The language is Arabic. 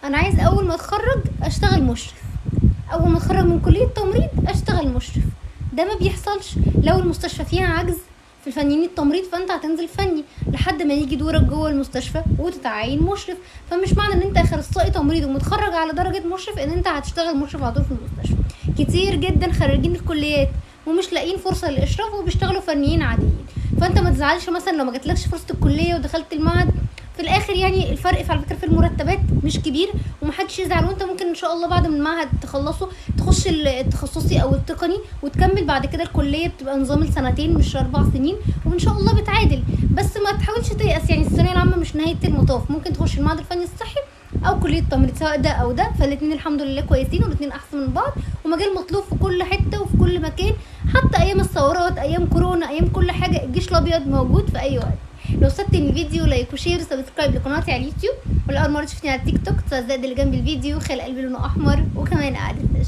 انا عايز اول ما اتخرج اشتغل مشرف، اول ما اتخرج من كليه تمريض اشتغل مشرف. ده ما بيحصلش. لو المستشفى فيها عجز في الفنيين التمريض فانت هتنزل فني لحد ما يجي دورك جوه المستشفى وتتعين مشرف. فمش معنى ان انت اخصائي تمريض ومتخرج على درجه مشرف ان انت هتشتغل مشرف على طول في المستشفى. كتير جدا خريجين الكليات ومش لاقيين فرصه للاشراف وبيشتغلوا فنيين عاديين. فانت ما تزعلش مثلا لو ما جاتلكش فرصه الكليه ودخلت المعهد. في الاخر يعني الفرق على فكره في المرتبات مش كبير ومحدش يزعل، وانت ممكن ان شاء الله بعد ما المعهد تخلصه تخش التخصصي او التقني وتكمل بعد كده الكليه، بتبقى نظام السنتين مش 4 سنين وان شاء الله بتعادل. بس ما تحاولش تيأس، يعني الثانويه العامه مش نهايه المطاف، ممكن تخش المعهد الفني الصحي او كليه تمريض سواء ده او ده، فالاثنين الحمد لله كويسين والاثنين احسن من بعض ومجال مطلوب في كل حته وفي كل مكان. حتى ايام الثورات، ايام كورونا، ايام كل حاجه الجيش الابيض موجود في اي وقت. لو سبتني الفيديو لايك وشير وسبسكرايب لقناتي على اليوتيوب، ولو اول مره تشوفني على التيك توك تزود اللي جنب الفيديو خلي قلبي لونه احمر وكمان قاعده فيش.